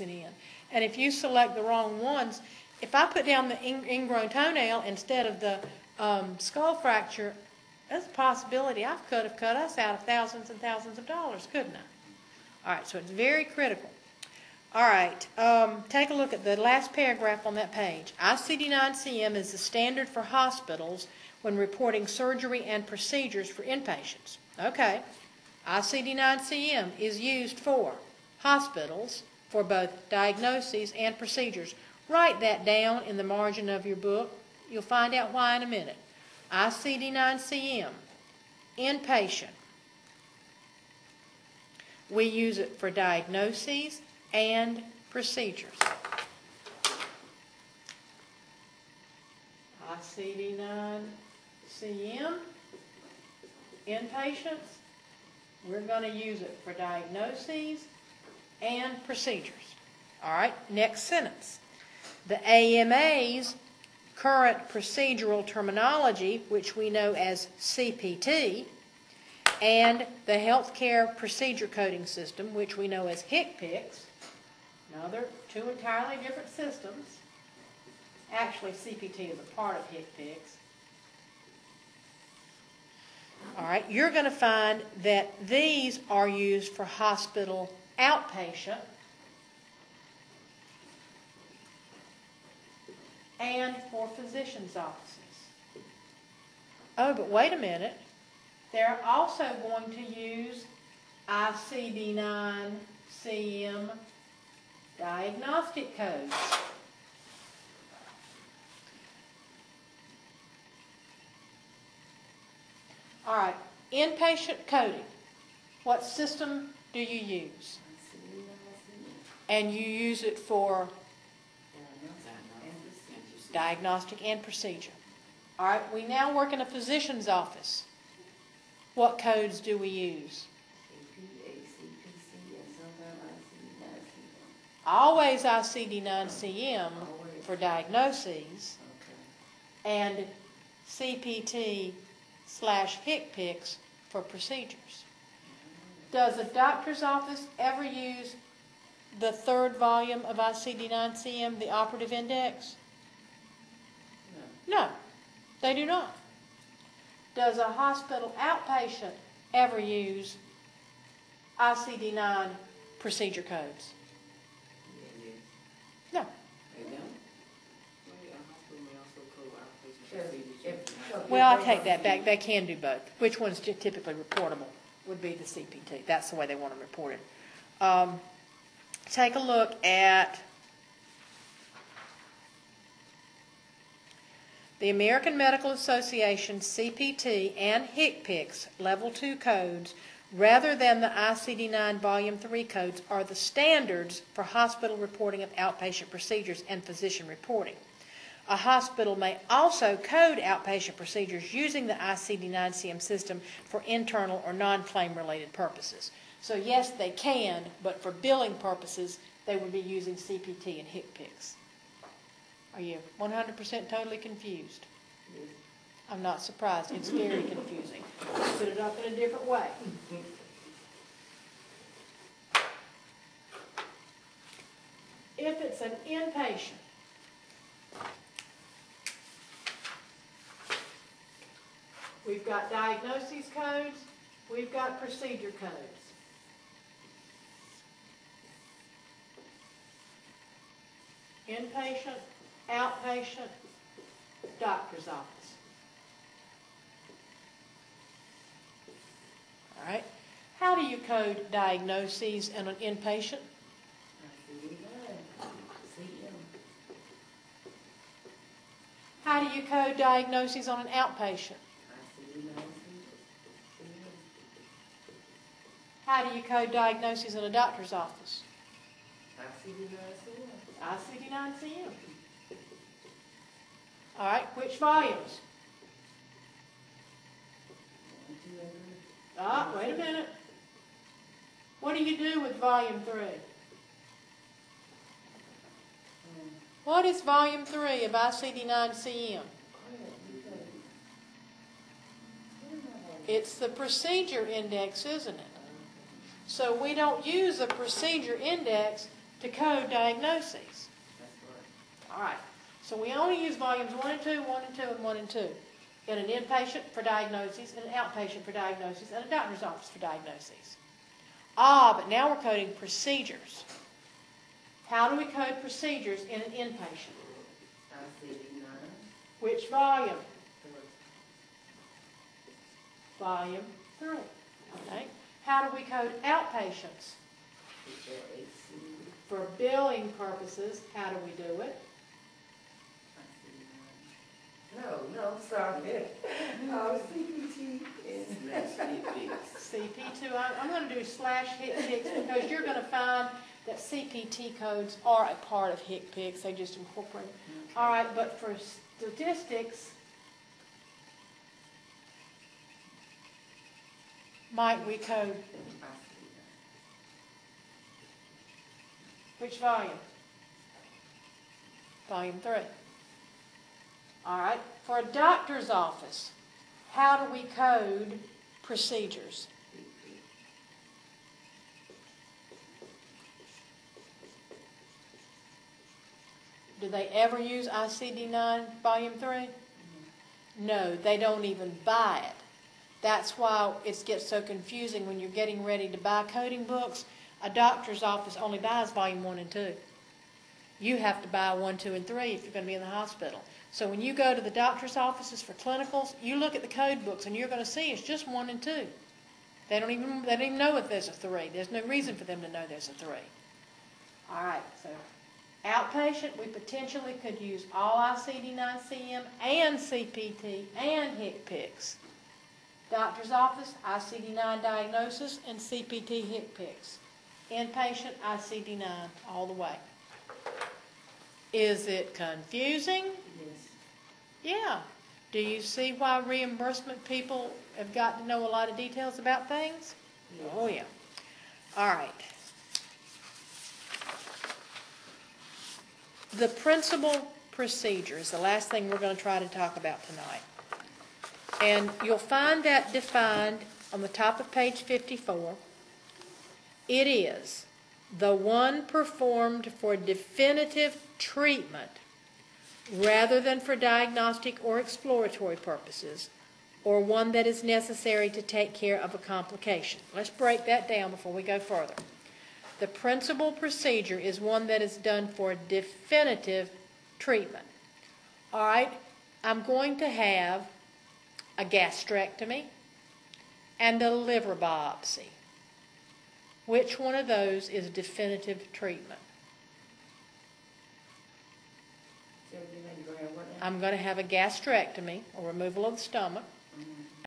it in. And if you select the wrong ones, if I put down the ingrown toenail instead of the skull fracture, there's a possibility I could have cut us out of thousands and thousands of dollars, couldn't I? All right, so it's very critical. All right, take a look at the last paragraph on that page. ICD-9-CM is the standard for hospitals when reporting surgery and procedures for inpatients. Okay, ICD-9-CM is used for hospitals for both diagnoses and procedures. Write that down in the margin of your book. You'll find out why in a minute. ICD-9-CM, inpatient. We use it for diagnoses and procedures. ICD-9-CM, inpatients, we're going to use it for diagnoses and procedures. All right, next sentence. The AMA's current procedural terminology, which we know as CPT, and the Healthcare Procedure Coding System, which we know as HCPCS. Now, they're two entirely different systems. Actually, CPT is a part of HCPCS. All right, you're going to find that these are used for hospital outpatient and for physicians' offices. Oh, but wait a minute. They're also going to use ICD-9-CM diagnostic codes. All right, inpatient coding. What system do you use? And you use it for diagnostic and procedure. All right, we now work in a physician's office. What codes do we use? Always ICD-9-CM for diagnoses and CPT/HCPCS for procedures. Does a doctor's office ever use the third volume of ICD-9-CM, the operative index? No, they do not. Does a hospital outpatient ever use ICD-9 procedure codes? No. Well, I take that back. They can do both. Which one's typically reportable would be the CPT. That's the way they want them reported. Take a look at the American Medical Association CPT and HCPCS Level 2 codes, rather than the ICD-9 Volume 3 codes, are the standards for hospital reporting of outpatient procedures and physician reporting. A hospital may also code outpatient procedures using the ICD-9-CM system for internal or non-claim related purposes. So yes, they can, but for billing purposes, they would be using CPT and HCPCS. Are you 100% totally confused? Yes. I'm not surprised. It's very confusing. Put it up in a different way. If it's an inpatient, we've got diagnoses codes, we've got procedure codes. Inpatient, outpatient, doctor's office. All right. How do you code diagnoses in an inpatient? How do you code diagnoses on an outpatient? How do you code diagnoses in a doctor's office? ICD-9-CM. All right, which volumes? Wait a minute. What do you do with volume 3? What is volume 3 of ICD-9-CM? It's the procedure index, isn't it? So we don't use a procedure index to code diagnoses. All right. So we only use volumes 1 and 2, 1 and 2, and 1 and 2. In an inpatient for diagnoses, and an outpatient for diagnoses, and a doctor's office for diagnoses. But now we're coding procedures. How do we code procedures in an inpatient? ICD 9. Which volume? Volume 3. Okay. How do we code outpatients? For billing purposes, how do we do it? No, sorry. CPT and CP2. I'm going to do /HCPCS because you're going to find that CPT codes are a part of HCPCS. They just incorporate. Okay. All right, but for statistics, might we code which volume? Volume 3. All right. For a doctor's office, how do we code procedures? Do they ever use ICD-9 Volume 3? No, they don't even buy it. That's why it gets so confusing when you're getting ready to buy coding books. A doctor's office only buys Volume 1 and 2. You have to buy 1, 2, and 3 if you're going to be in the hospital. So when you go to the doctor's offices for clinicals, you look at the code books and you're going to see it's just 1 and 2. They don't even know if there's a 3. There's no reason for them to know there's a 3. All right, so outpatient, we potentially could use all ICD-9-CM and CPT and HCPCS. Doctor's office, ICD-9 diagnosis, and CPT HCPCS. Inpatient, ICD-9 all the way. Is it confusing? Yes. Yeah. Do you see why reimbursement people have got to know a lot of details about things? Yes. Oh, yeah. All right. The principal procedure is the last thing we're going to try to talk about tonight. And you'll find that defined on the top of page 54. It is the one performed for definitive treatment rather than for diagnostic or exploratory purposes, or one that is necessary to take care of a complication. Let's break that down before we go further. The principal procedure is one that is done for definitive treatment. All right, I'm going to have a gastrectomy and a liver biopsy. Which one of those is definitive treatment? I'm going to have a gastrectomy, or removal of the stomach,